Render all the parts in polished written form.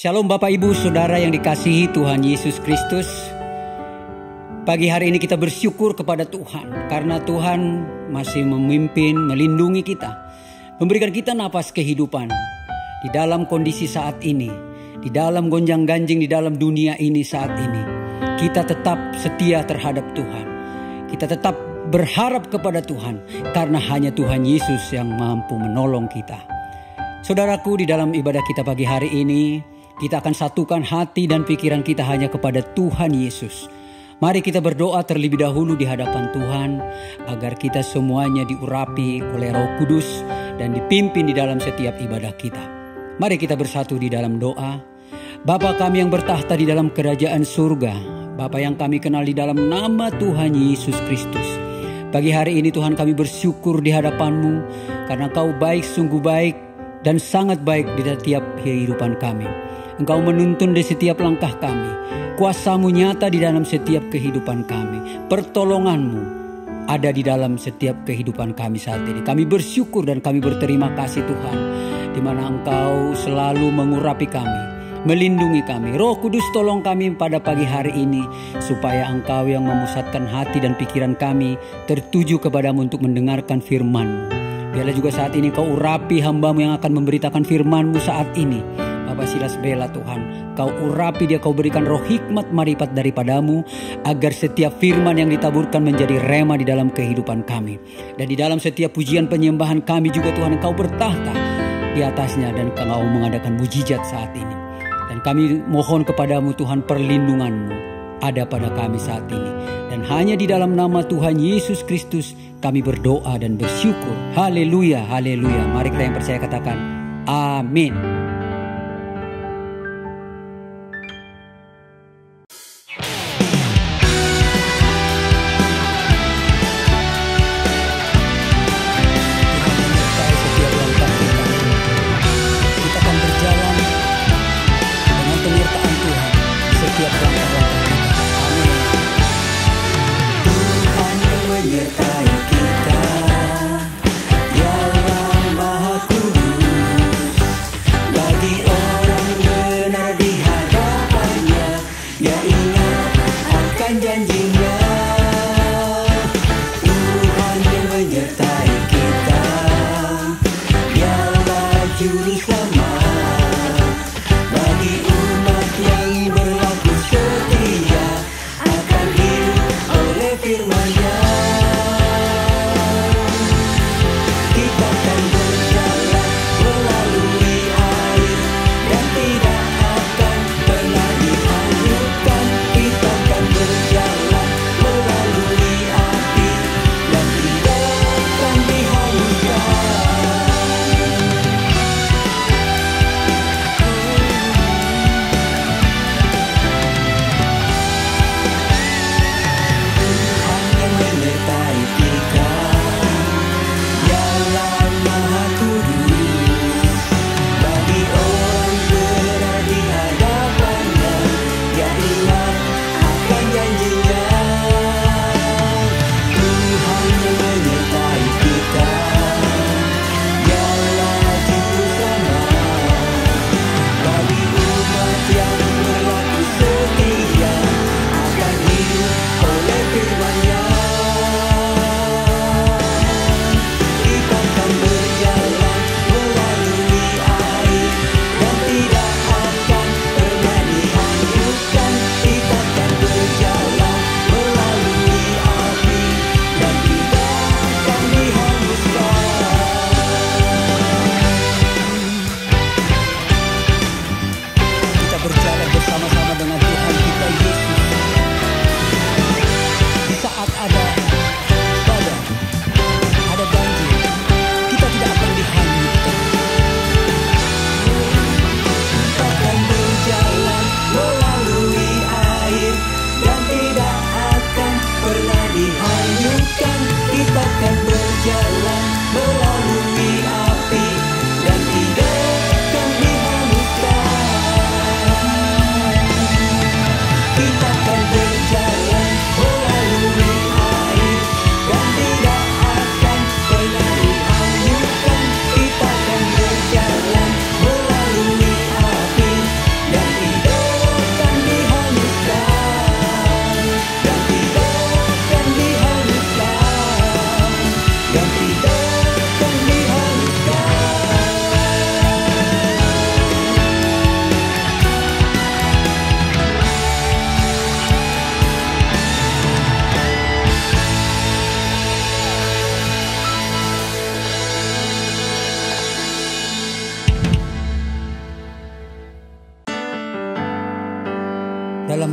Shalom Bapak Ibu Saudara yang dikasihi Tuhan Yesus Kristus. Pagi hari ini kita bersyukur kepada Tuhan karena Tuhan masih memimpin, melindungi kita, memberikan kita napas kehidupan di dalam kondisi saat ini, di dalam gonjang-ganjing di dalam dunia ini saat ini. Kita tetap setia terhadap Tuhan. Kita tetap berharap kepada Tuhan karena hanya Tuhan Yesus yang mampu menolong kita. Saudaraku, di dalam ibadah kita pagi hari ini, kita akan satukan hati dan pikiran kita hanya kepada Tuhan Yesus. Mari kita berdoa terlebih dahulu di hadapan Tuhan agar kita semuanya diurapi oleh Roh Kudus dan dipimpin di dalam setiap ibadah kita. Mari kita bersatu di dalam doa. Bapa kami yang bertahta di dalam kerajaan surga, Bapa yang kami kenal di dalam nama Tuhan Yesus Kristus. Pagi hari ini Tuhan kami bersyukur di hadapan-Mu karena Kau baik, sungguh baik dan sangat baik di setiap kehidupan kami. Engkau menuntun di setiap langkah kami. Kuasa-Mu nyata di dalam setiap kehidupan kami. Pertolongan-Mu ada di dalam setiap kehidupan kami saat ini. Kami bersyukur dan kami berterima kasih Tuhan, di mana Engkau selalu mengurapi kami, melindungi kami. Roh Kudus tolong kami pada pagi hari ini, supaya Engkau yang memusatkan hati dan pikiran kami tertuju kepadamu untuk mendengarkan firman-Mu. Biarlah juga saat ini Kau urapi hamba-Mu yang akan memberitakan firman-Mu saat ini. Bapak Silas Bela Tuhan, Kau urapi dia, Kau berikan roh hikmat marifat daripada-Mu, agar setiap firman yang ditaburkan menjadi rema di dalam kehidupan kami. Dan di dalam setiap pujian penyembahan kami juga Tuhan, Engkau bertahta di atasnya dan Engkau mengadakan mujizat saat ini. Dan kami mohon kepada-Mu Tuhan, perlindungan-Mu ada pada kami saat ini. Dan hanya di dalam nama Tuhan Yesus Kristus kami berdoa dan bersyukur. Haleluya, haleluya. Mari kita yang percaya katakan amin.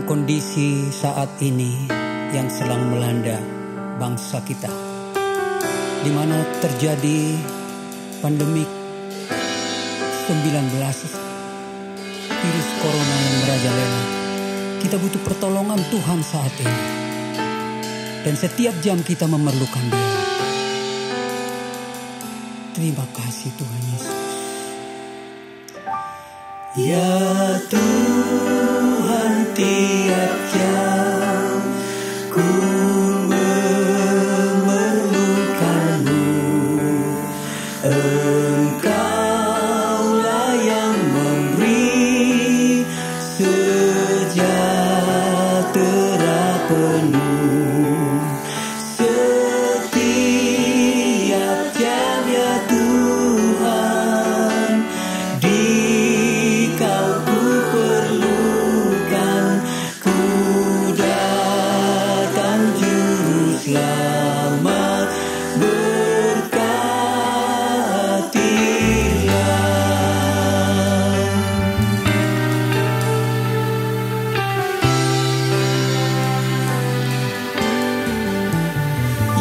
kondisi saat ini yang sedang melanda bangsa kita, di mana terjadi pandemik 19 virus corona yang merajalela. Kita butuh pertolongan Tuhan saat ini, dan setiap jam kita memerlukan Dia. Terima kasih Tuhan Yesus. Ya Tuhan, tiap jam ku memerlukan-Mu. Engkaulah yang memberi sejahtera penuh setiap jam, ya Tuhan. Di-Kau ku perlukan, ku datang Juru Selamat, berkatilah.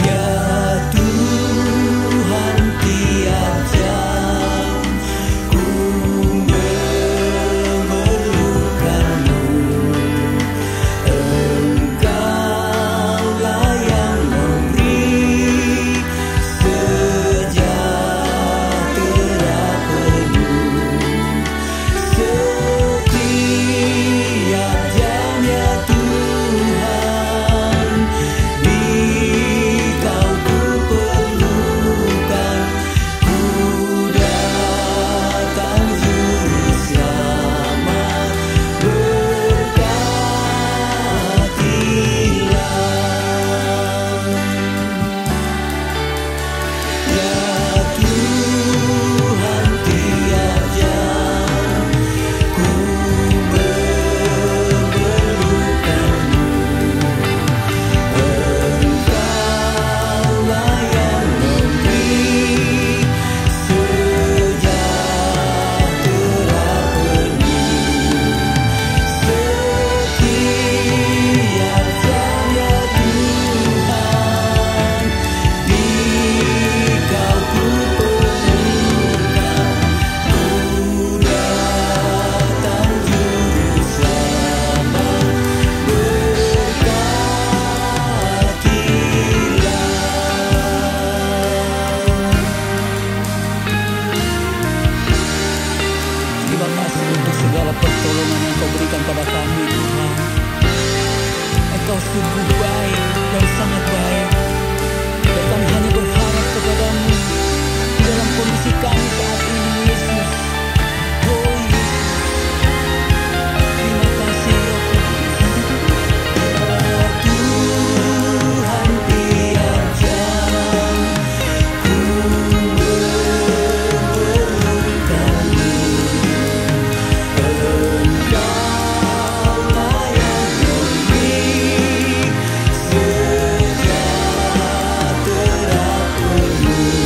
Ya Tuhan, tiap jam ku memerlukan-Mu. Engkaulah yang memberi sejahtera penuh setiap jam, ya Tuhan. Di-Kau ku perlukan, ku datang Juru Selamat, berkatilah. Ya Tuhan, tiap jam ku memerlukan-Mu. Engkaulah yang memberi sejahtera penuh setiap jam, ya Tuhan. Di-Kau ku perlukan, ku datang Juru Selamat, berkatilah. Terima kasih untuk segala pertolongan yang Kau berikan pada kami, Tuhan. Engkau sungguh baik dan sangat baik, dan kami hanya berharap kepada-Mu dalam kondisi kami saat ini, Yesus. Oh Yesus, terima kasih ya Tuhan. Tiap jam ku memerlukan-Mu. Engkaulah yang memberi sejahtera penuh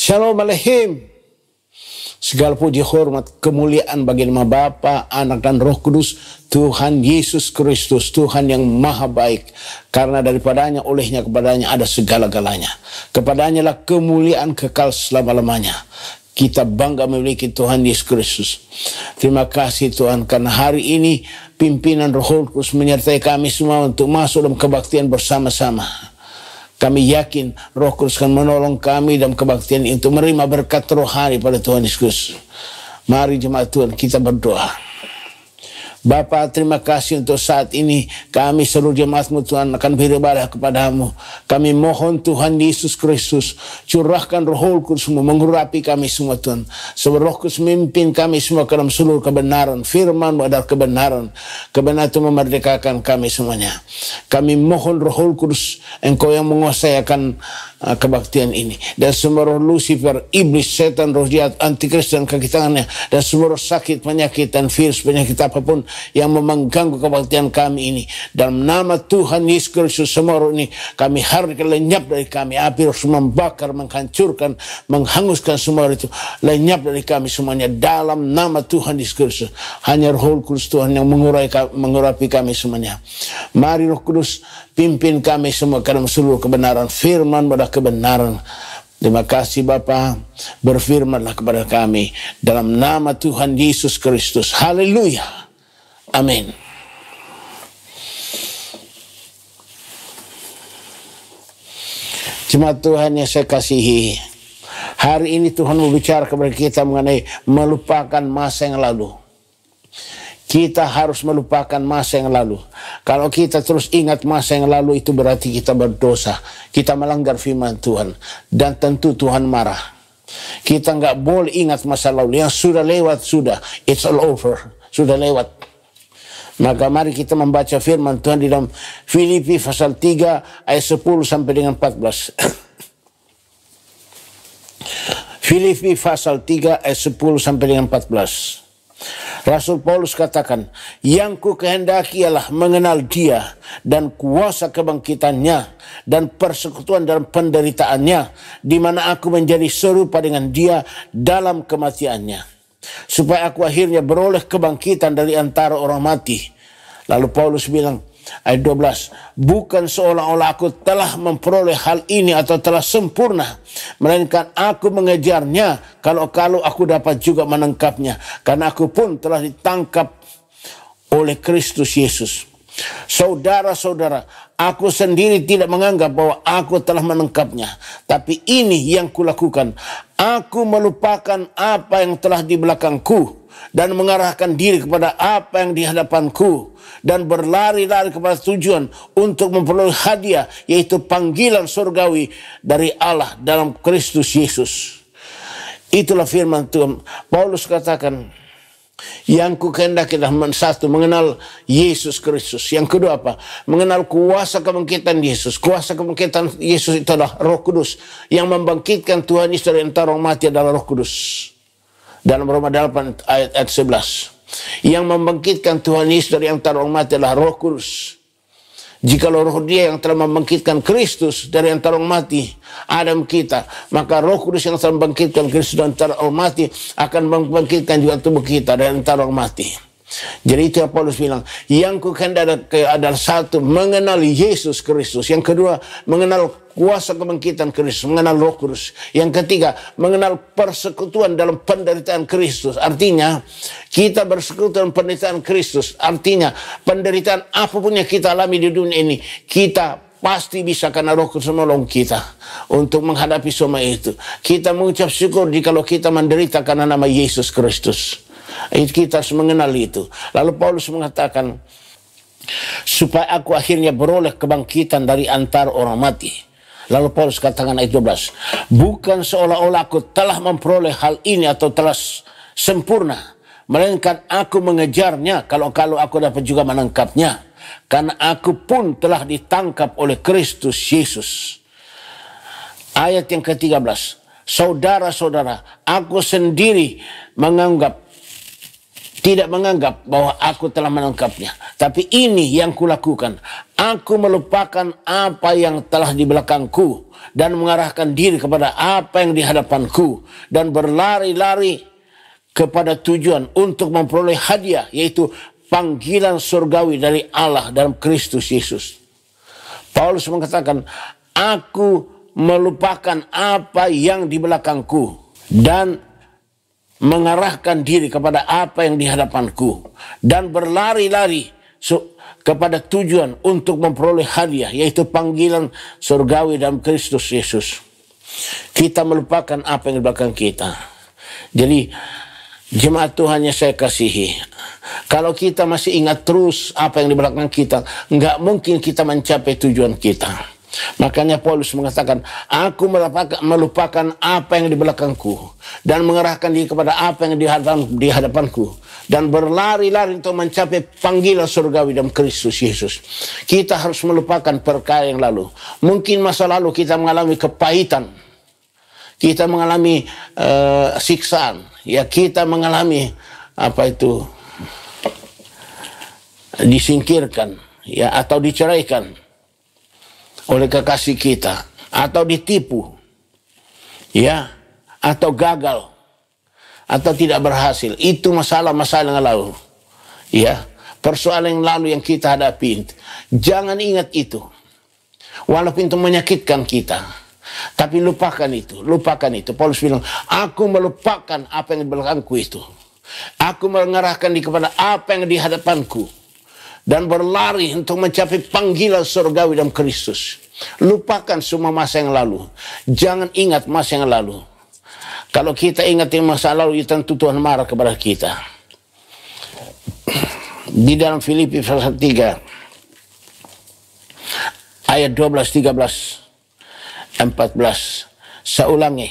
Shalom Aleichem. Segala puji hormat kemuliaan bagi nama Bapa, Anak dan Roh Kudus, Tuhan Yesus Kristus, Tuhan yang maha baik. Karena daripadanya, olehnya, kepadanya ada segala-galanya. Kepadanya lah kemuliaan kekal selama-lamanya. Kita bangga memiliki Tuhan Yesus Kristus. Terima kasih Tuhan, karena hari ini pimpinan Roh Kudus menyertai kami semua untuk masuk dalam kebaktian bersama-sama. Kami yakin Roh Kudus akan menolong kami dalam kebaktian ini untuk menerima berkat rohani pada Tuhan Yesus. Mari jemaat Tuhan kita berdoa. Bapa, terima kasih untuk saat ini kami seluruh jemaat-Mu Tuhan akan beribadah kepadamu. Kami mohon Tuhan Yesus Kristus, curahkan Roh Kudus-Mu mengurapi kami semua Tuhan. Sebab Roh Kudus memimpin kami semua ke dalam seluruh kebenaran. Firman-Mu adalah kebenaran. Kebenaran itu memerdekakan kami semuanya. Kami mohon Roh Kudus, Engkau yang menguasai akan kebaktian ini. Dan semua roh Lucifer, iblis, setan, roh jahat, antikristus dan kaki tangannya, dan semua roh sakit, penyakit, dan virus, penyakit apapun yang mengganggu kebaktian kami ini. Dalam nama Tuhan Yesus Kristus, semua roh ini kami harapkan lenyap dari kami. Api roh membakar, menghancurkan, menghanguskan semua itu. Lenyap dari kami semuanya. Dalam nama Tuhan Yesus Kristus. Hanya Roh Kudus Tuhan yang mengurapi kami semuanya. Mari Roh Kudus pimpin kami semua ke dalam seluruh kebenaran. Firman pada kebenaran. Terima kasih Bapa. Berfirmanlah kepada kami dalam nama Tuhan Yesus Kristus. Haleluya. Amin. Jemaat Tuhan yang saya kasihi, hari ini Tuhan berbicara kepada kita mengenai melupakan masa yang lalu. Kita harus melupakan masa yang lalu. Kalau kita terus ingat masa yang lalu, itu berarti kita berdosa. Kita melanggar firman Tuhan. Dan tentu Tuhan marah. Kita nggak boleh ingat masa lalu. Yang sudah lewat, sudah. It's all over. Sudah lewat. Maka mari kita membaca firman Tuhan di dalam Filipi pasal 3 ayat 10 sampai dengan 14. Filipi pasal 3 ayat 10 sampai dengan 14. Rasul Paulus katakan, yang ku kehendaki ialah mengenal Dia dan kuasa kebangkitannya dan persekutuan dalam penderitaannya, di mana aku menjadi serupa dengan Dia dalam kematiannya, supaya aku akhirnya beroleh kebangkitan dari antara orang mati. Lalu Paulus bilang, ayat 12, bukan seolah-olah aku telah memperoleh hal ini atau telah sempurna, melainkan aku mengejarnya kalau aku dapat juga menangkapnya, karena aku pun telah ditangkap oleh Kristus Yesus. Saudara-saudara, aku sendiri tidak menganggap bahwa aku telah menangkapnya, tapi ini yang kulakukan, aku melupakan apa yang telah di belakangku dan mengarahkan diri kepada apa yang di hadapanku, dan berlari-lari kepada tujuan untuk memperoleh hadiah, yaitu panggilan surgawi dari Allah dalam Kristus Yesus. Itulah firman Tuhan. Paulus katakan, yang ku kehendaki adalah satu, mengenal Yesus Kristus. Yang kedua apa? Mengenal kuasa kebangkitan Yesus. Kuasa kebangkitan Yesus itu adalah Roh Kudus. Yang membangkitkan Tuhan Yesus dari antara orang mati adalah Roh Kudus. Dalam Roma 8 ayat 11. Yang membangkitkan Tuhan Yesus dari antara orang mati adalah Roh Kudus. Jikalau roh Dia yang telah membangkitkan Kristus dari antara orang mati, Adam kita, maka Roh Kudus yang telah membangkitkan Kristus dari antara orang mati akan membangkitkan juga tubuh kita dari antara orang mati. Jadi itu yang Paulus bilang, yang ku kehendaki adalah satu, mengenal Yesus Kristus. Yang kedua, mengenal kuasa kebangkitan Kristus, mengenal Roh Kudus. Yang ketiga, mengenal persekutuan dalam penderitaan Kristus. Artinya, kita bersekutu dalam penderitaan Kristus. Artinya, penderitaan apapun yang kita alami di dunia ini, kita pasti bisa karena Roh Kudus menolong kita untuk menghadapi semua itu. Kita mengucap syukur jikalau kita menderita karena nama Yesus Kristus. Kita harus mengenal itu. Lalu Paulus mengatakan, supaya aku akhirnya beroleh kebangkitan dari antara orang mati. Lalu Paulus katakan ayat 12, bukan seolah-olah aku telah memperoleh hal ini atau telah sempurna, melainkan aku mengejarnya kalau aku dapat juga menangkapnya, karena aku pun telah ditangkap oleh Kristus Yesus. Ayat yang ke-13, saudara-saudara, aku sendiri menganggap tidak menganggap bahwa aku telah menangkapnya. Tapi ini yang kulakukan. Aku melupakan apa yang telah di belakangku dan mengarahkan diri kepada apa yang di hadapanku dan berlari-lari kepada tujuan untuk memperoleh hadiah, yaitu panggilan surgawi dari Allah dalam Kristus Yesus. Paulus mengatakan, aku melupakan apa yang di belakangku dan mengarahkan diri kepada apa yang di hadapanku dan berlari-lari kepada tujuan untuk memperoleh hadiah, yaitu panggilan surgawi dalam Kristus Yesus. Kita melupakan apa yang di belakang kita. Jadi jemaat Tuhan yang saya kasihi, kalau kita masih ingat terus apa yang di belakang kita, nggak mungkin kita mencapai tujuan kita. Makanya Paulus mengatakan, aku melupakan apa yang di belakangku dan mengarahkan diri kepada apa yang di hadapanku dan berlari-lari untuk mencapai panggilan surgawi dalam Kristus Yesus. Kita harus melupakan perkara yang lalu. Mungkin masa lalu kita mengalami kepahitan, kita mengalami siksaan, ya, kita mengalami disingkirkan, ya, atau diceraikan oleh kekasih kita, atau ditipu, ya, atau gagal, atau tidak berhasil. Itu masalah-masalah yang lalu, ya, persoalan yang lalu yang kita hadapi. Jangan ingat itu, walaupun itu menyakitkan kita, tapi lupakan itu, lupakan itu. Paulus bilang, aku melupakan apa yang di belakangku itu, aku mengarahkan diri kepada apa yang di hadapanku dan berlari untuk mencapai panggilan surgawi dalam Kristus. Lupakan semua masa yang lalu. Jangan ingat masa yang lalu. Kalau kita ingat masa lalu, tentu Tuhan marah kepada kita. Di dalam Filipi pasal 3 ayat 12, 13, 14. Saya ulangi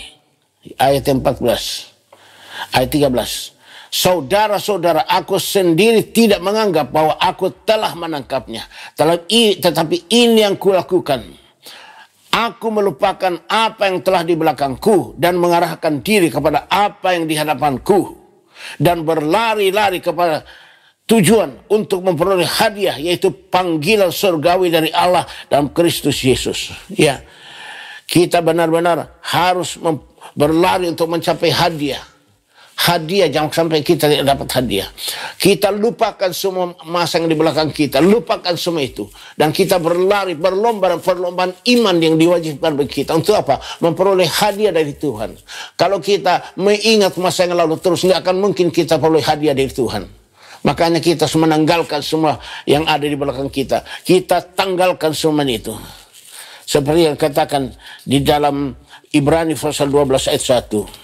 ayat 14, ayat 13. Saudara-saudara, aku sendiri tidak menganggap bahwa aku telah menangkapnya. Tetapi ini yang kulakukan. Aku melupakan apa yang telah di belakangku dan mengarahkan diri kepada apa yang di hadapanku. Dan berlari-lari kepada tujuan untuk memperoleh hadiah, yaitu panggilan surgawi dari Allah dalam Kristus Yesus. Ya, kita benar-benar harus berlari untuk mencapai hadiah. Hadiah, jangan sampai kita tidak dapat hadiah. Kita lupakan semua masa yang di belakang kita, lupakan semua itu, dan kita berlari, berlomba dalam perlombaan iman yang diwajibkan bagi kita. Untuk apa? Memperoleh hadiah dari Tuhan. Kalau kita mengingat masa yang lalu terus, nggak akan mungkin kita peroleh hadiah dari Tuhan. Makanya kita harus menanggalkan semua yang ada di belakang kita. Kita tanggalkan semua itu. Seperti yang katakan di dalam Ibrani pasal 12 ayat 1.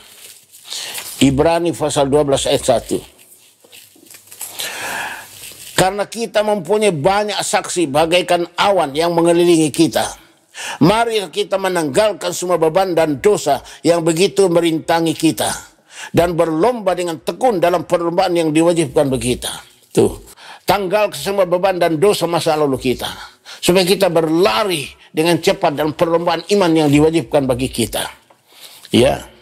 Ibrani pasal 12 ayat 1. Karena kita mempunyai banyak saksi bagaikan awan yang mengelilingi kita, mari kita menanggalkan semua beban dan dosa yang begitu merintangi kita, dan berlomba dengan tekun dalam perlombaan yang diwajibkan bagi kita. Tuh, tanggal semua beban dan dosa masa lalu kita, supaya kita berlari dengan cepat dalam perlombaan iman yang diwajibkan bagi kita. Ya.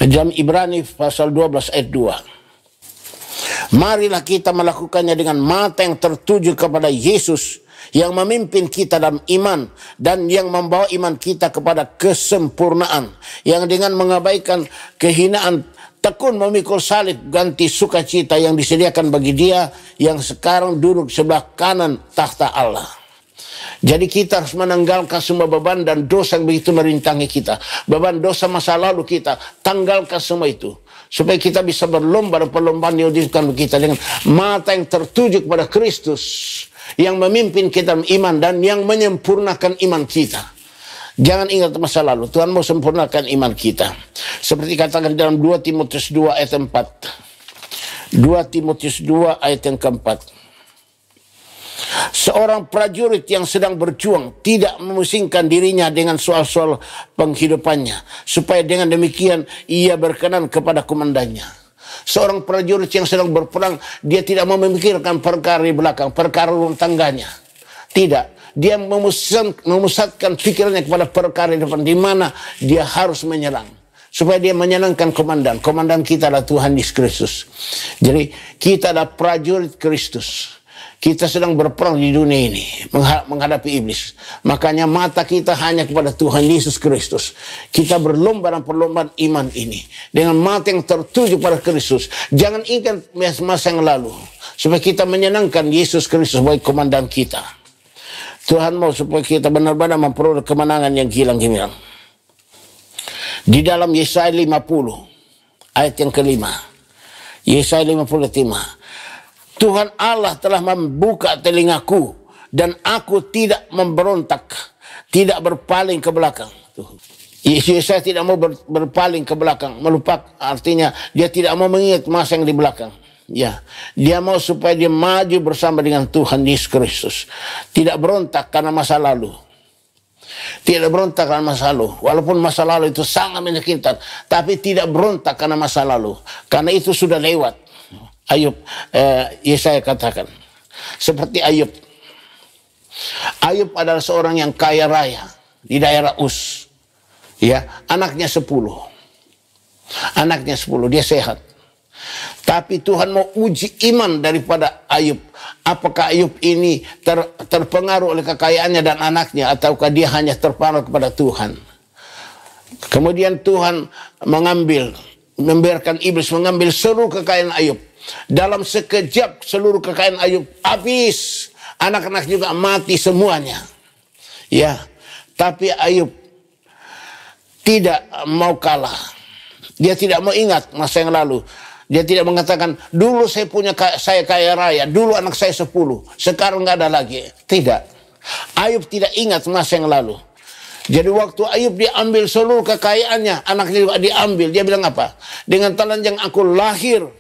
Dalam Ibrani pasal 12 ayat 2. Marilah kita melakukannya dengan mata yang tertuju kepada Yesus yang memimpin kita dalam iman dan yang membawa iman kita kepada kesempurnaan, yang dengan mengabaikan kehinaan tekun memikul salib ganti sukacita yang disediakan bagi Dia yang sekarang duduk sebelah kanan tahta Allah. Jadi kita harus menanggalkan semua beban dan dosa yang begitu merintangi kita. Beban dosa masa lalu kita, tanggalkan semua itu. Supaya kita bisa berlomba dalam perlombaan yang diwajibkan kita dengan mata yang tertuju kepada Kristus, yang memimpin kita dalam iman dan yang menyempurnakan iman kita. Jangan ingat masa lalu, Tuhan mau sempurnakan iman kita. Seperti katakan dalam 2 Timotius 2 ayat 4. 2 Timotius 2 ayat yang keempat. Seorang prajurit yang sedang berjuang tidak memusingkan dirinya dengan soal-soal penghidupannya, supaya dengan demikian ia berkenan kepada komandannya. Seorang prajurit yang sedang berperang, dia tidak memikirkan perkara di belakang, perkara rumah tangganya. Tidak, dia memusatkan pikirannya kepada perkara di depan, di mana dia harus menyerang. supaya dia menyenangkan komandan. Komandan kita adalah Tuhan Yesus Kristus. Jadi kita adalah prajurit Kristus. Kita sedang berperang di dunia ini menghadapi iblis. Makanya mata kita hanya kepada Tuhan Yesus Kristus. Kita berlomba dalam perlombaan iman ini dengan mata yang tertuju pada Kristus. Jangan ingat masa yang lalu, supaya kita menyenangkan Yesus Kristus sebagai komandan kita. Tuhan mau supaya kita benar-benar memperoleh kemenangan yang hilang-hilang. Di dalam Yesaya 50 ayat yang kelima, Yesaya 55, Tuhan Allah telah membuka telingaku dan aku tidak memberontak, tidak berpaling ke belakang. Yesaya tidak mau berpaling ke belakang, melupakan, artinya dia tidak mau mengingat masa yang di belakang. Ya, dia mau supaya dia maju bersama dengan Tuhan Yesus Kristus. Tidak berontak karena masa lalu. Tidak berontak karena masa lalu. Walaupun masa lalu itu sangat menyakitkan, tapi tidak berontak karena masa lalu. Karena itu sudah lewat. Ayub, Yesaya katakan, seperti Ayub. Ayub adalah seorang yang kaya raya di daerah Uz. Ya, anaknya 10. Anaknya 10, dia sehat. Tapi Tuhan mau uji iman daripada Ayub. Apakah Ayub ini terpengaruh oleh kekayaannya dan anaknya, ataukah dia hanya terpengaruh kepada Tuhan? Kemudian Tuhan membiarkan iblis mengambil seluruh kekayaan Ayub. Dalam sekejap seluruh kekayaan Ayub habis. Anak-anak juga mati semuanya. Ya, tapi Ayub tidak mau kalah. Dia tidak mau ingat masa yang lalu. Dia tidak mengatakan, dulu saya kaya raya, dulu anak saya 10, sekarang nggak ada lagi. Tidak. Ayub tidak ingat masa yang lalu. Jadi waktu Ayub diambil seluruh kekayaannya, anaknya juga diambil. Dia bilang apa? Dengan telanjang aku lahir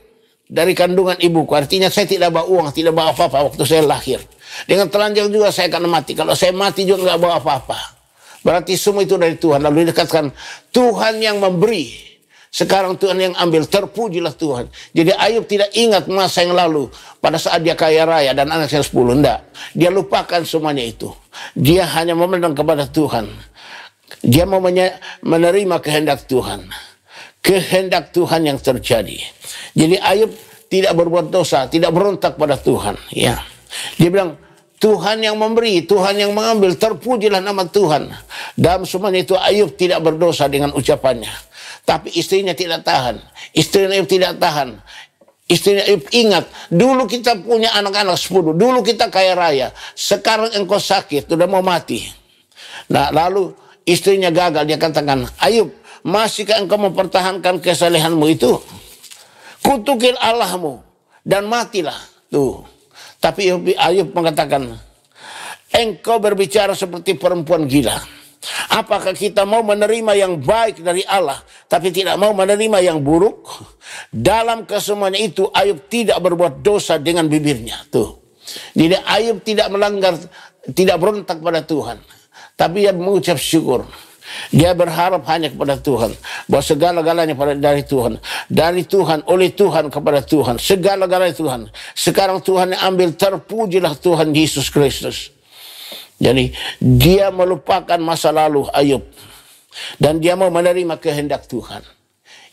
dari kandungan ibuku. Artinya saya tidak bawa uang, tidak bawa apa-apa waktu saya lahir. Dengan telanjang juga saya akan mati. Kalau saya mati juga nggak bawa apa-apa. Berarti semua itu dari Tuhan. Lalu dikatakan Tuhan yang memberi, sekarang Tuhan yang ambil. Terpujilah Tuhan. Jadi Ayub tidak ingat masa yang lalu pada saat dia kaya raya dan anaknya 10. Enggak. Dia lupakan semuanya itu. Dia hanya memandang kepada Tuhan. Dia mau menerima kehendak Tuhan. Kehendak Tuhan yang terjadi. Jadi Ayub tidak berbuat dosa, tidak berontak pada Tuhan. Ya, dia bilang Tuhan yang memberi, Tuhan yang mengambil, terpujilah nama Tuhan. Dalam semuanya itu Ayub tidak berdosa dengan ucapannya. Tapi istrinya tidak tahan. Istri Ayub tidak tahan. Istri Ayub ingat, dulu kita punya anak-anak 10, dulu kita kaya raya. Sekarang engkau sakit, sudah mau mati. Nah, lalu istrinya gagal, dia katakan, Ayub, masihkah engkau mempertahankan kesalehanmu itu? Kutukil Allahmu dan matilah. Tuh. Tapi Ayub mengatakan, engkau berbicara seperti perempuan gila. Apakah kita mau menerima yang baik dari Allah, tapi tidak mau menerima yang buruk? Dalam kesemuanya itu Ayub tidak berbuat dosa dengan bibirnya. Tuh. Jadi Ayub tidak melanggar, tidak berontak pada Tuhan, tapi dia mengucap syukur. Dia berharap hanya kepada Tuhan, bahwa segala-galanya dari Tuhan, dari Tuhan, oleh Tuhan, kepada Tuhan, segala-galanya Tuhan. Sekarang Tuhan yang ambil, terpujilah Tuhan Yesus Kristus. Jadi dia melupakan masa lalu Ayub, dan dia mau menerima kehendak Tuhan.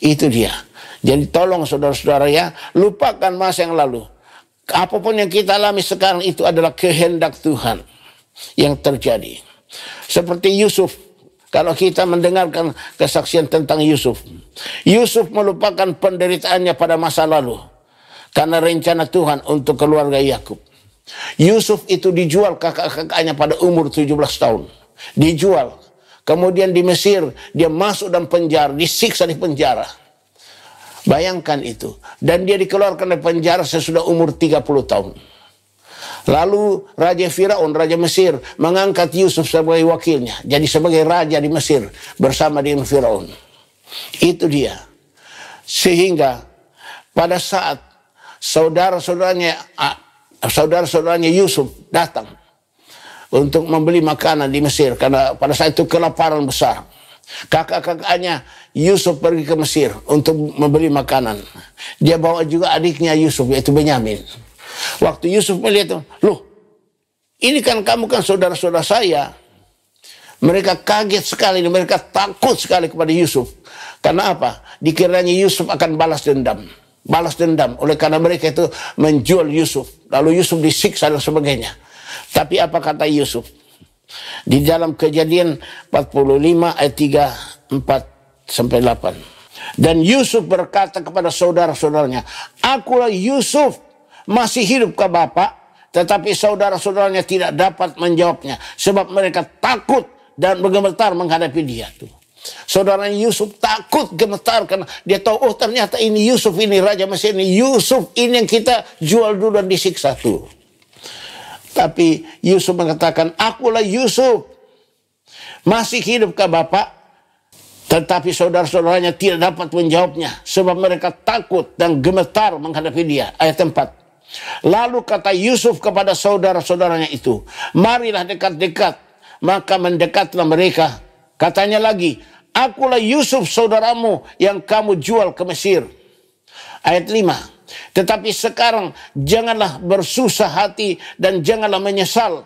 Itu dia. Jadi tolong saudara-saudara ya, lupakan masa yang lalu. Apapun yang kita alami sekarang itu adalah kehendak Tuhan yang terjadi. Seperti Yusuf. Kalau kita mendengarkan kesaksian tentang Yusuf. Yusuf melupakan penderitaannya pada masa lalu. Karena rencana Tuhan untuk keluarga Yakub. Yusuf itu dijual kakak-kakaknya pada umur 17 tahun. Dijual. Kemudian di Mesir dia masuk dalam penjara. Disiksa di penjara. Bayangkan itu. Dan dia dikeluarkan dari penjara sesudah umur 30 tahun. Lalu Raja Firaun, Raja Mesir, mengangkat Yusuf sebagai wakilnya. Jadi sebagai raja di Mesir bersama dengan Firaun. Itu dia. Sehingga pada saat saudara-saudaranya Yusuf datang untuk membeli makanan di Mesir. Karena pada saat itu kelaparan besar. Kakak-kakaknya Yusuf pergi ke Mesir untuk membeli makanan. Dia bawa juga adiknya Yusuf, yaitu Benyamin. Waktu Yusuf melihat, loh, ini kan kamu kan saudara-saudara saya. Mereka kaget sekali, mereka takut sekali kepada Yusuf. Karena apa? Dikiranya Yusuf akan balas dendam. Balas dendam. Oleh karena mereka itu menjual Yusuf. Lalu Yusuf disiksa dan sebagainya. Tapi apa kata Yusuf? Di dalam Kejadian 45 ayat 3, 4-8. Dan Yusuf berkata kepada saudara-saudaranya, "Akulah Yusuf, masih hidupkah Bapak?" Tetapi saudara-saudaranya tidak dapat menjawabnya, sebab mereka takut dan bergemetar menghadapi dia. Tuh. Saudaranya Yusuf takut, gemetar, karena dia tahu, oh ternyata ini Yusuf, ini Raja Mesir, ini Yusuf, ini yang kita jual dulu dan disiksa tuh. Tapi Yusuf mengatakan, "Akulah Yusuf, masih hidupkah Bapak?" Tetapi saudara-saudaranya tidak dapat menjawabnya, sebab mereka takut dan gemetar menghadapi dia. Ayat 4. Lalu kata Yusuf kepada saudara-saudaranya itu, "Marilah dekat-dekat." Maka mendekatlah mereka. Katanya lagi, "Akulah Yusuf saudaramu yang kamu jual ke Mesir." Ayat 5. Tetapi sekarang janganlah bersusah hati dan janganlah menyesal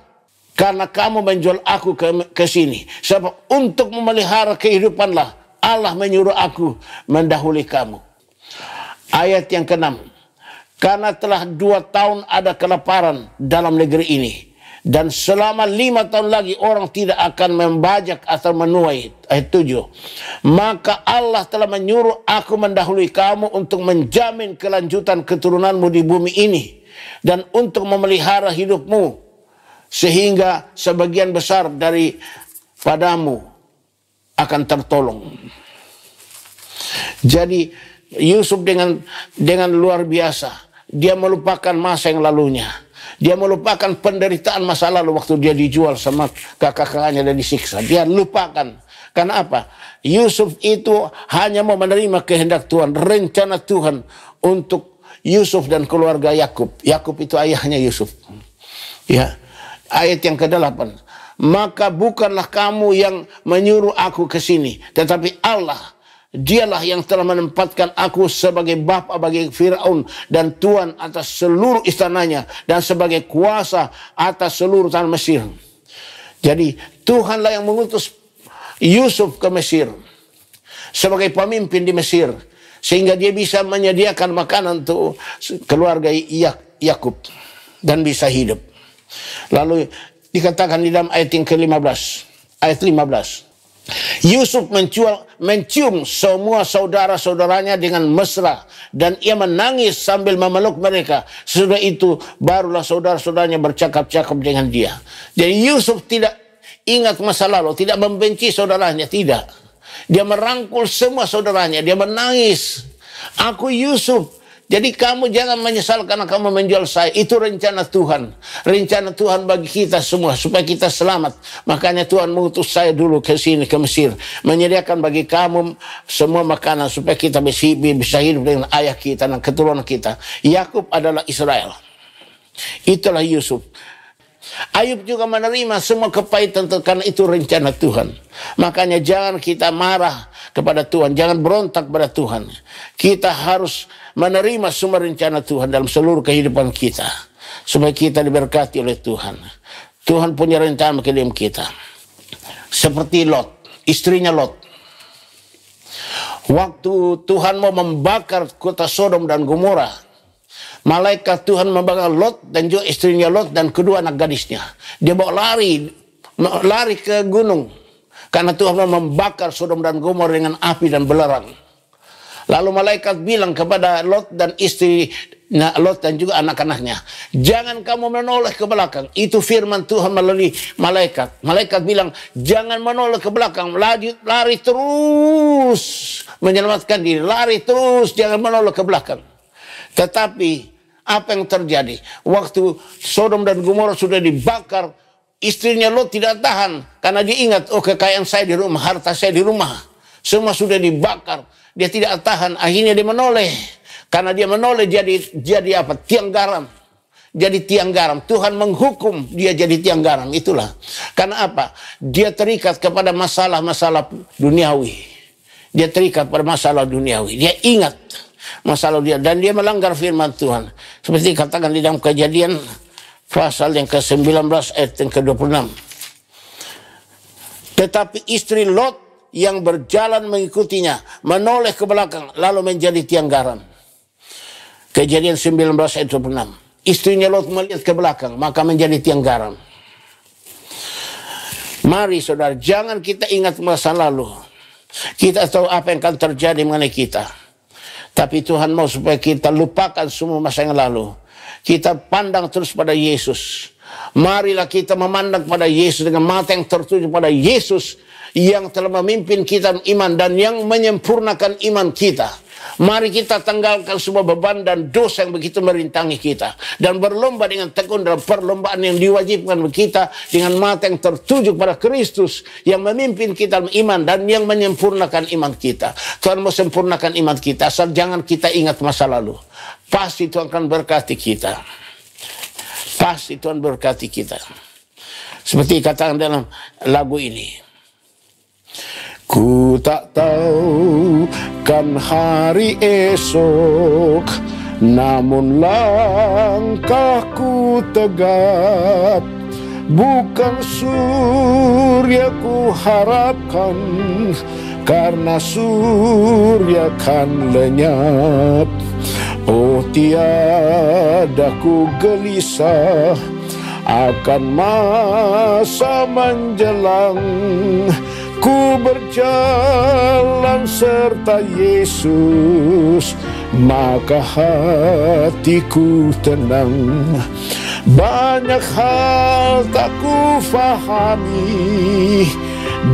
karena kamu menjual aku ke sini. Sebab untuk memelihara kehidupanlah Allah menyuruh aku mendahului kamu. Ayat yang ke-6. Karena telah 2 tahun ada kelaparan dalam negeri ini. Dan selama 5 tahun lagi orang tidak akan membajak atau menuai. Ayat 7. Maka Allah telah menyuruh aku mendahului kamu untuk menjamin kelanjutan keturunanmu di bumi ini. Dan untuk memelihara hidupmu. Sehingga sebagian besar daripadamu akan tertolong. Jadi Yusuf dengan luar biasa. Dia melupakan masa yang lalunya. Dia melupakan penderitaan masa lalu waktu dia dijual sama kakak-kakaknya dan disiksa. Dia lupakan. Karena apa? Yusuf itu hanya mau menerima kehendak Tuhan, rencana Tuhan untuk Yusuf dan keluarga Yakub. Yakub itu ayahnya Yusuf. Ya. Ayat yang ke-8. Maka bukanlah kamu yang menyuruh aku ke sini, tetapi Allah. Dialah yang telah menempatkan aku sebagai bapa bagi Firaun dan tuan atas seluruh istananya dan sebagai kuasa atas seluruh tanah Mesir. Jadi Tuhanlah yang mengutus Yusuf ke Mesir sebagai pemimpin di Mesir sehingga dia bisa menyediakan makanan untuk keluarga Yakub dan bisa hidup. Lalu dikatakan di dalam ayat yang ke-15, ayat 15. Yusuf mencium semua saudara-saudaranya dengan mesra dan ia menangis sambil memeluk mereka. Sesudah itu barulah saudara-saudaranya bercakap-cakap dengan dia. Jadi Yusuf tidak ingat masa lalu, tidak membenci saudaranya, tidak. Dia merangkul semua saudaranya, dia menangis. "Aku Yusuf. Jadi kamu jangan menyesal karena kamu menjual saya." Itu rencana Tuhan. Rencana Tuhan bagi kita semua supaya kita selamat. Makanya Tuhan mengutus saya dulu ke sini, ke Mesir. Menyediakan bagi kamu semua makanan supaya kita bisa hidup dengan ayah kita dan keturunan kita. Yakub adalah Israel. Itulah Yusuf. Ayub juga menerima semua kepahitan karena itu rencana Tuhan. Makanya jangan kita marah kepada Tuhan. Jangan berontak kepada Tuhan. Kita harus menerima semua rencana Tuhan dalam seluruh kehidupan kita. Supaya kita diberkati oleh Tuhan. Tuhan punya rencana bagi hidup kita. Seperti Lot, istrinya Lot. Waktu Tuhan mau membakar kota Sodom dan Gomora, malaikat Tuhan membakar Lot dan juga istrinya Lot dan kedua anak gadisnya. Dia bawa lari ke gunung. Karena Tuhan mau membakar Sodom dan Gomora dengan api dan belerang. Lalu malaikat bilang kepada Lot dan istri Lot dan juga anak-anaknya, "Jangan kamu menoleh ke belakang." Itu firman Tuhan melalui malaikat. Malaikat bilang, "Jangan menoleh ke belakang, lari terus menyelamatkan diri, lari terus, jangan menoleh ke belakang." Tetapi apa yang terjadi? Waktu Sodom dan Gomora sudah dibakar, istrinya Lot tidak tahan. Karena dia ingat, oh kekayaan saya di rumah, harta saya di rumah. Semua sudah dibakar. Dia tidak tahan, akhirnya dia menoleh. Karena dia menoleh jadi apa? Tiang garam. Jadi tiang garam. Tuhan menghukum dia jadi tiang garam. Itulah. Karena apa? Dia terikat kepada masalah-masalah duniawi. Dia terikat pada masalah duniawi. Dia ingat masalah dia dan dia melanggar firman Tuhan. Seperti dikatakan di dalam Kejadian pasal yang ke-19 ayat yang ke-26. Tetapi istri Lot yang berjalan mengikutinya menoleh ke belakang lalu menjadi tiang garam. Kejadian 19 ayat 26. Istrinya Lot melihat ke belakang maka menjadi tiang garam. Mari saudara, jangan kita ingat masa lalu. Kita tahu apa yang akan terjadi mengenai kita. Tapi Tuhan mau supaya kita lupakan semua masa yang lalu. Kita pandang terus pada Yesus. Marilah kita memandang pada Yesus dengan mata yang tertuju pada Yesus yang telah memimpin kita iman dan yang menyempurnakan iman kita. Mari kita tanggalkan semua beban dan dosa yang begitu merintangi kita. Dan berlomba dengan tekun dalam perlombaan yang diwajibkan kita dengan mata yang tertuju pada Kristus yang memimpin kita dalam iman dan yang menyempurnakan iman kita. Tuhan mau sempurnakan iman kita, asal jangan kita ingat masa lalu. Pasti Tuhan akan berkati kita. Pasti Tuhan berkati kita. Seperti katakan dalam lagu ini. Ku tak tahu kan hari esok, namun langkahku tegap. Bukan surya ku harapkan, karena surya kan lenyap. Oh tiada ku gelisah akan masa menjelang. Ku berjalan serta Yesus, maka hatiku tenang. Banyak hal tak ku fahami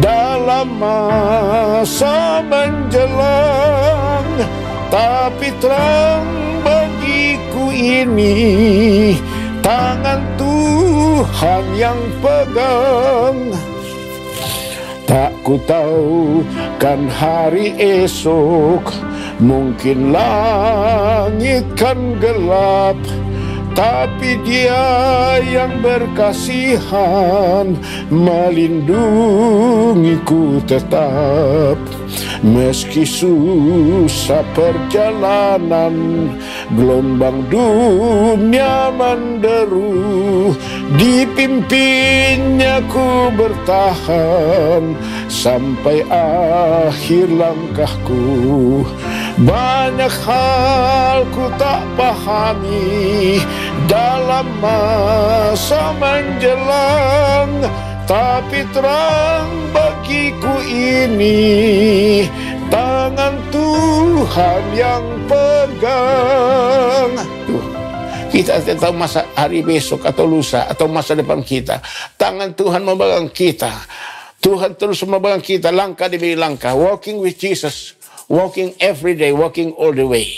dalam masa menjelang, tapi terang bagiku ini tangan Tuhan yang pegang. Tak ku tahu kan hari esok, mungkin langit kan gelap, tapi Dia yang berkasihan melindungiku tetap. Meski susah perjalanan, gelombang dunia menderu, dipimpinnya ku bertahan sampai akhir langkahku. Banyak hal ku tak pahami dalam masa menjelang, tapi terang bagiku ini tangan Tuhan yang pegang. Kita tidak tahu masa hari besok atau lusa atau masa depan kita. Tangan Tuhan memegang kita. Tuhan terus memegang kita langkah demi langkah. Walking with Jesus. Walking every day. Walking all the way.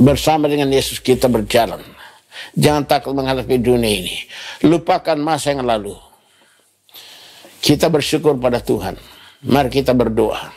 Bersama dengan Yesus kita berjalan. Jangan takut menghadapi dunia ini. Lupakan masa yang lalu. Kita bersyukur pada Tuhan. Mari kita berdoa.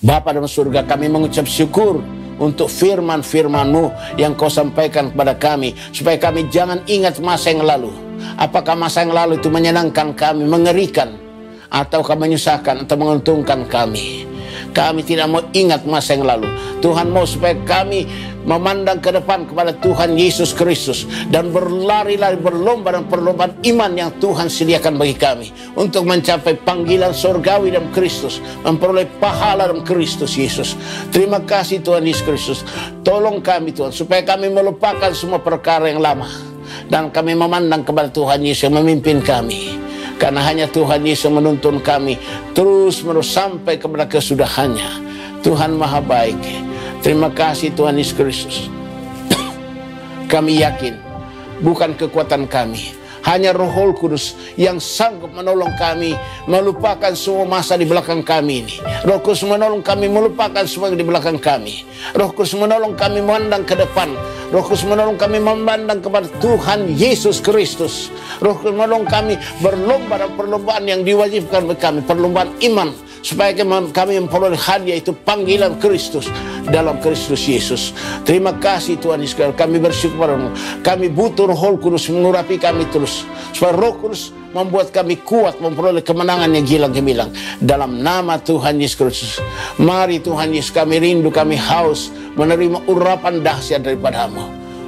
Bapa dalam surga, kami mengucap syukur untuk firman-firman-Mu yang Kau sampaikan kepada kami, supaya kami jangan ingat masa yang lalu. Apakah masa yang lalu itu menyenangkan kami, mengerikan, ataukah menyusahkan atau menguntungkan kami. Kami tidak mau ingat masa yang lalu. Tuhan mau supaya kami memandang ke depan kepada Tuhan Yesus Kristus dan berlari-lari berlomba dan perlombaan iman yang Tuhan sediakan bagi kami untuk mencapai panggilan surgawi dalam Kristus, memperoleh pahala dalam Kristus Yesus. Terima kasih Tuhan Yesus Kristus. Tolong kami Tuhan supaya kami melupakan semua perkara yang lama dan kami memandang kepada Tuhan Yesus yang memimpin kami. Karena hanya Tuhan Yesus menuntun kami terus-menerus sampai kepada kesudahannya. Tuhan Maha Baik. Terima kasih Tuhan Yesus Kristus. Kami yakin bukan kekuatan kami, hanya Roh Kudus yang sanggup menolong kami melupakan semua masa di belakang kami ini. Roh Kudus menolong kami melupakan semua di belakang kami. Roh Kudus menolong kami memandang ke depan. Roh Kudus menolong kami memandang kepada Tuhan Yesus Kristus. Roh Kudus menolong kami berlomba dalam perlombaan yang diwajibkan bagi kami, perlombaan iman, supaya kami memperoleh hadiah itu panggilan Kristus dalam Kristus Yesus. Terima kasih Tuhan Yesus. Kami bersyukur padamu. Kami butuh Roh Kudus mengurapi kami terus, supaya Roh Kudus membuat kami kuat memperoleh kemenangan yang gilang gemilang dalam nama Tuhan Yesus Kristus. Mari Tuhan Yesus, kami rindu, kami haus menerima urapan dahsyat daripadamu.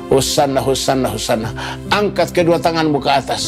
Hosanna, Hosanna, Hosanna. Angkat kedua tanganmu ke atas.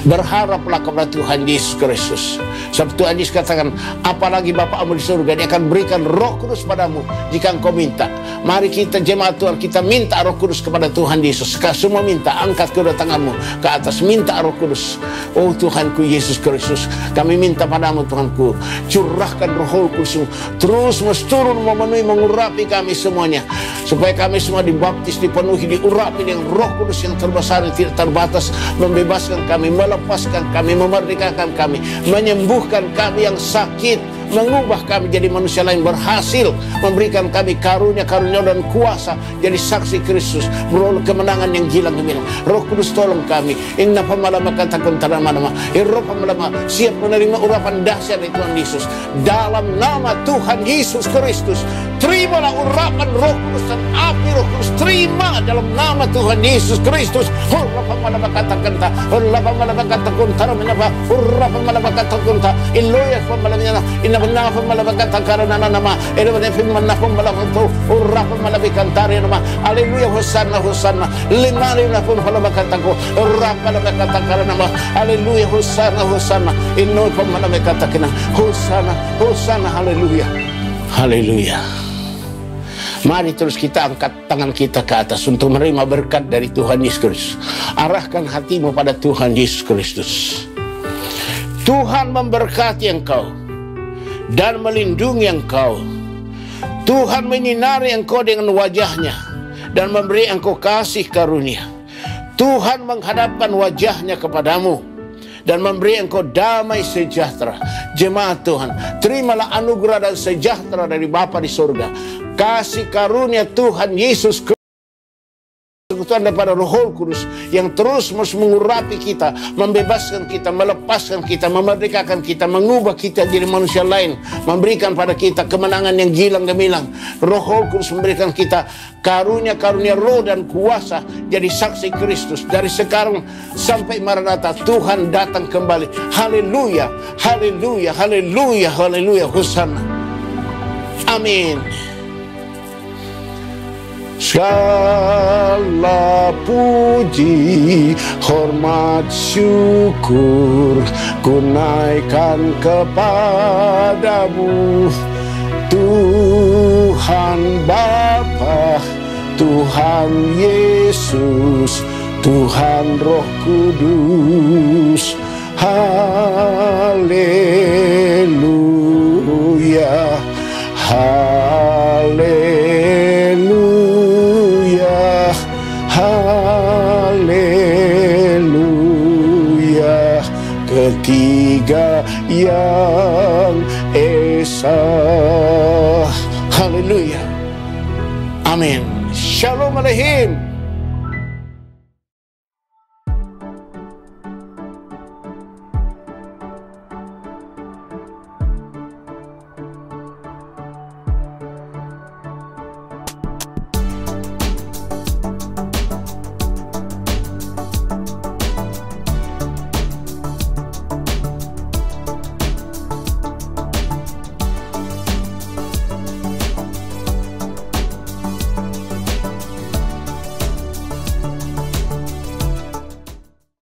Berharaplah kepada Tuhan Yesus Kristus. Sebab Tuhan Yesus katakan, apalagi Bapamu di surga, Dia akan berikan Roh Kudus padamu jika engkau minta. Mari kita jemaat Tuhan, kita minta Roh Kudus kepada Tuhan Yesus. Semua minta, angkat kedua tanganmu ke atas, minta Roh Kudus. Oh Tuhanku Yesus Kristus, kami minta padamu Tuhanku, curahkan Roh Kudus terus turun memenuhi, mengurapi kami semuanya, supaya kami semua dibaptis, dipenuhi, diurapi dengan Roh Kudus yang terbesar, yang tidak terbatas, membebaskan kami, melepaskan kami, memerdekakan kami, menyembuhkan kami yang sakit, mengubah kami jadi manusia lain, berhasil memberikan kami karunia-karunia dan kuasa jadi saksi Kristus, beroleh kemenangan yang gilang gemilang. Roh Kudus tolong kami. Inna pamalama katakan tanamanama, Roh pamalama siap menerima urapan dahsyat dari Tuhan Yesus. Dalam nama Tuhan Yesus Kristus, terimalah urapan Roh Kudus dan api Roh Kudus, terima dalam nama Tuhan Yesus Kristus. Roh pamalama katakan ta, Roh pamalama katakan tanamanama, Roh pamalama katakan ta, Iloya pamalama ina benar pemalabakan karena nama ini benar pemalabakan tu urap pemalabakan tari nama. Haleluya, hosanna hosanna lima pun pemalabakan takku urap pemalabakan karena nama. Haleluya, hosanna hosanna ino pemalabakan takina hosanna hosanna. Haleluya, haleluya. Mari terus kita angkat tangan kita ke atas untuk menerima berkat dari Tuhan Yesus Kristus. Arahkan hatimu pada Tuhan Yesus Kristus. Tuhan memberkati engkau dan melindungi engkau. Tuhan menyinari engkau dengan wajahnya dan memberi engkau kasih karunia. Tuhan menghadapkan wajahnya kepadamu dan memberi engkau damai sejahtera. Jemaat Tuhan, terimalah anugerah dan sejahtera dari Bapa di surga. Kasih karunia Tuhan Yesus Kristus, Tuhan daripada Roh Kudus yang terus mengurapi kita, membebaskan kita, melepaskan kita, memerdekakan kita, mengubah kita jadi manusia lain, memberikan pada kita kemenangan yang gilang gemilang. Roh Kudus memberikan kita karunia-karunia roh dan kuasa jadi saksi Kristus. Dari sekarang sampai Maranatha, Tuhan datang kembali. Haleluya, haleluya, haleluya, haleluya, hosanna. Amin. Segala puji, hormat, syukur ku naikkan kepadamu, Tuhan Bapa, Tuhan Yesus, Tuhan Roh Kudus. Haleluya, haleluya, haleluya. Ketiga yang esa. Haleluya. Amin. Shalom Aleichem.